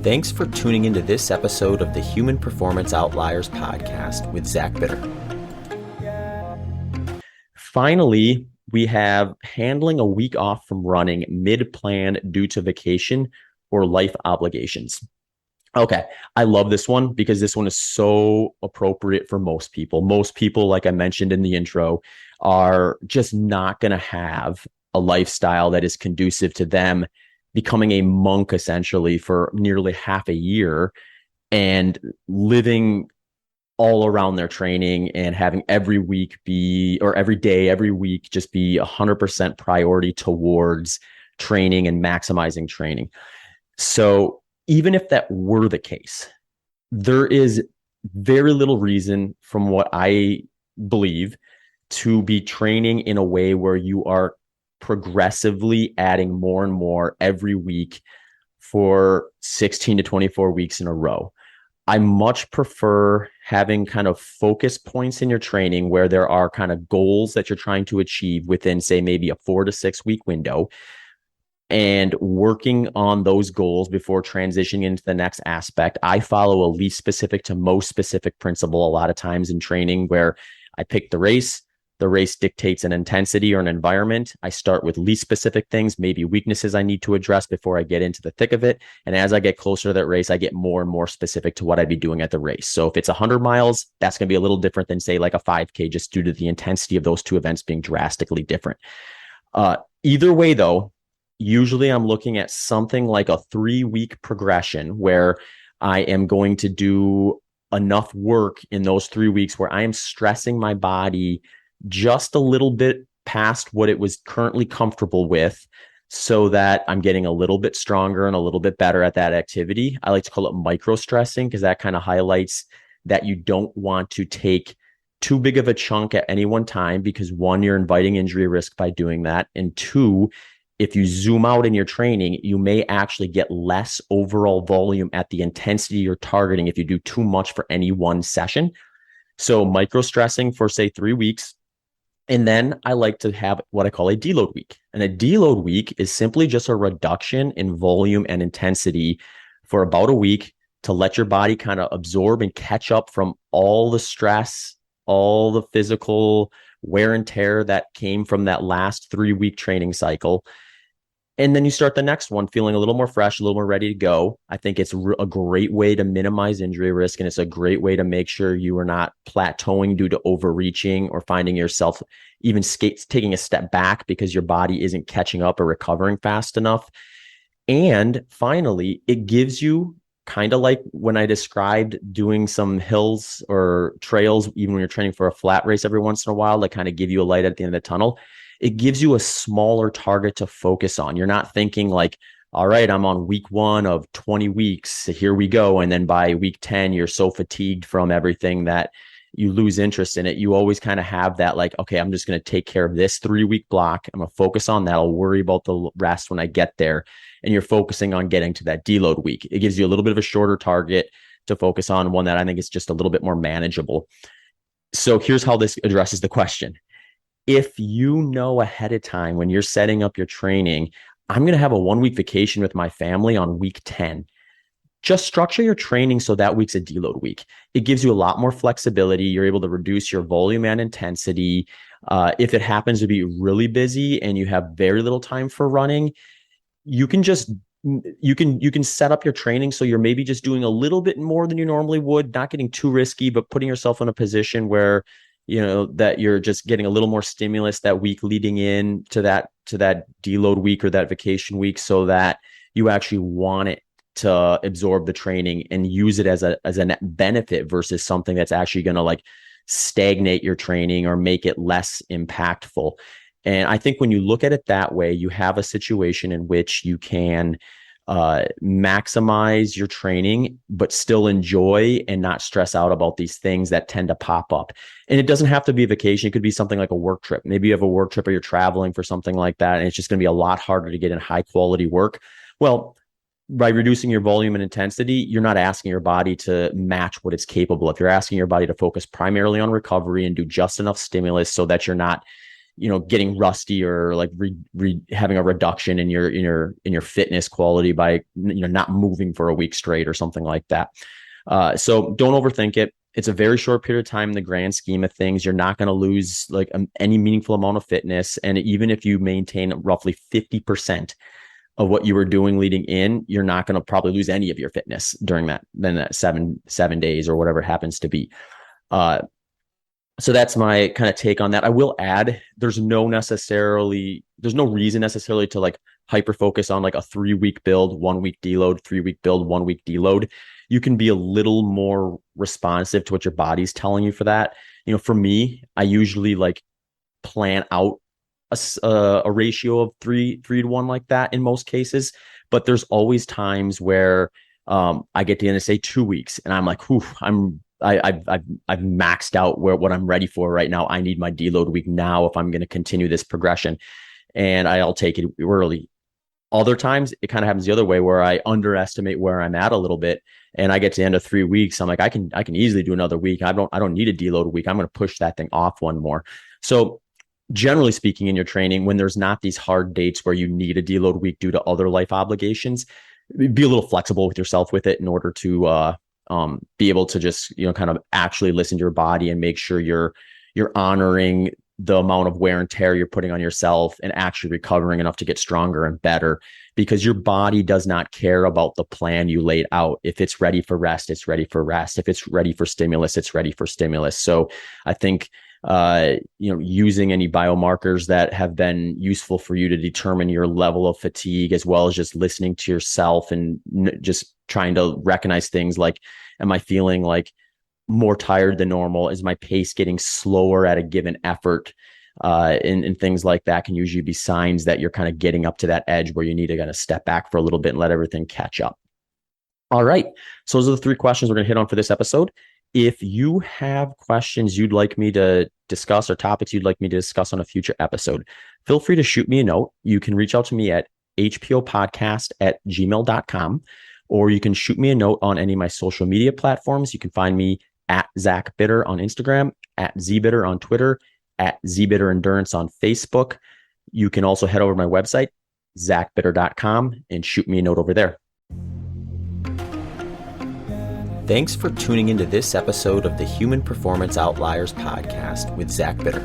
Thanks for tuning into this episode of the Human Performance Outliers podcast with Zach Bitter. Finally, we have handling a week off from running mid-plan due to vacation or life obligations. Okay, I love this one because this one is so appropriate for most people. Most people, like I mentioned in the intro, are just not going to have a lifestyle that is conducive to them becoming a monk essentially for nearly half a year and living all around their training and having every week be, or every day, every week, just be 100% priority towards training and maximizing training. So even if that were the case, there is very little reason from what I believe to be training in a way where you are progressively adding more and more every week for 16 to 24 weeks in a row. I much prefer having kind of focus points in your training where there are kind of goals that you're trying to achieve within, say, maybe a 4 to 6 week window, and working on those goals before transitioning into the next aspect. I follow a least specific to most specific principle a lot of times in training where I pick the race dictates an intensity or an environment. I start with least specific things, maybe weaknesses I need to address before I get into the thick of it. And as I get closer to that race, I get more and more specific to what I'd be doing at the race. So if it's 100 miles, that's going to be a little different than, say, like a 5K, just due to the intensity of those two events being drastically different. Either way, though, usually I'm looking at something like a 3-week progression where I am going to do enough work in those 3 weeks where I am stressing my body just a little bit past what it was currently comfortable with so that I'm getting a little bit stronger and a little bit better at that activity. I like to call it micro stressing because that kind of highlights that you don't want to take too big of a chunk at any one time because, one, you're inviting injury risk by doing that. And two, if you zoom out in your training, you may actually get less overall volume at the intensity you're targeting if you do too much for any one session. So micro stressing for, say, 3 weeks. And then I like to have what I call a deload week. And a deload week is simply just a reduction in volume and intensity for about a week to let your body kind of absorb and catch up from all the stress, all the physical wear and tear that came from that last 3-week training cycle. And then you start the next one feeling a little more fresh, a little more ready to go. I think it's a great way to minimize injury risk. And it's a great way to make sure you are not plateauing due to overreaching or finding yourself even taking a step back because your body isn't catching up or recovering fast enough. And finally, it gives you, kind of like when I described doing some hills or trails, even when you're training for a flat race every once in a while, that kind of give you a light at the end of the tunnel. It gives you a smaller target to focus on. You're not thinking like, all right, I'm on week 1 of 20 weeks. So here we go. And then by week 10, you're so fatigued from everything that you lose interest in it. You always kind of have that like, okay, I'm just going to take care of this 3-week block. I'm going to focus on that. I'll worry about the rest when I get there. And you're focusing on getting to that deload week. It gives you a little bit of a shorter target to focus on, one that I think is just a little bit more manageable. So here's how this addresses the question. If you know ahead of time when you're setting up your training, I'm going to have a 1-week vacation with my family on week 10. Just structure your training so that week's a deload week. It gives you a lot more flexibility. You're able to reduce your volume and intensity. If it happens to be really busy and you have very little time for running, you can set up your training so you're maybe just doing a little bit more than you normally would, not getting too risky, but putting yourself in a position where that you're just getting a little more stimulus that week leading in to that deload week or that vacation week, so that you actually want it to absorb the training and use it as a net benefit versus something that's actually going to like stagnate your training or make it less impactful. And I think when you look at it that way, you have a situation in which you can maximize your training, but still enjoy and not stress out about these things that tend to pop up. And it doesn't have to be a vacation. It could be something like a work trip. Maybe you have a work trip or you're traveling for something like that, and it's just going to be a lot harder to get in high quality work. Well, by reducing your volume and intensity, you're not asking your body to match what it's capable of. You're asking your body to focus primarily on recovery and do just enough stimulus so that you're not getting rusty or like having a reduction in your fitness quality by not moving for a week straight or something like that. So don't overthink it. It's a very short period of time in the grand scheme of things. You're not going to lose like any meaningful amount of fitness. And even if you maintain roughly 50% of what you were doing leading in, you're not going to probably lose any of your fitness during that 7 days or whatever it happens to be. So that's my kind of take on that. I will add, there's no reason necessarily to like hyper focus on like a 3-week build, 1 week deload, 3-week build, 1 week deload. You can be a little more responsive to what your body's telling you for that. For me, I usually like plan out a ratio of 3 to 1 like that in most cases, but there's always times where I get to the end of say 2 weeks and I'm like, I've maxed out what I'm ready for right now. I need my deload week now if I'm going to continue this progression, and I'll take it early. Other times it kind of happens the other way where I underestimate where I'm at a little bit, and I get to the end of 3 weeks. I'm like, I can easily do another week. I don't need a deload week. I'm going to push that thing off one more. So generally speaking, in your training, when there's not these hard dates where you need a deload week due to other life obligations, be a little flexible with yourself with it in order to be able to just kind of actually listen to your body and make sure you're honoring the amount of wear and tear you're putting on yourself and actually recovering enough to get stronger and better, because your body does not care about the plan you laid out. If it's ready for rest, it's ready for rest. If it's ready for stimulus, it's ready for stimulus. So I think using any biomarkers that have been useful for you to determine your level of fatigue, as well as just listening to yourself and just trying to recognize things like, am I feeling like more tired than normal? Is my pace getting slower at a given effort? And things like that can usually be signs that you're kind of getting up to that edge where you need to kind of step back for a little bit and let everything catch up. All right. So those are the 3 questions we're going to hit on for this episode. If you have questions you'd like me to discuss or topics you'd like me to discuss on a future episode, feel free to shoot me a note. You can reach out to me at hpopodcast@gmail.com, or you can shoot me a note on any of my social media platforms. You can find me at Zach Bitter on Instagram, at ZBitter on Twitter, at ZBitter Endurance on Facebook. You can also head over to my website, zachbitter.com, and shoot me a note over there. Thanks for tuning into this episode of the Human Performance Outliers podcast with Zach Bitter.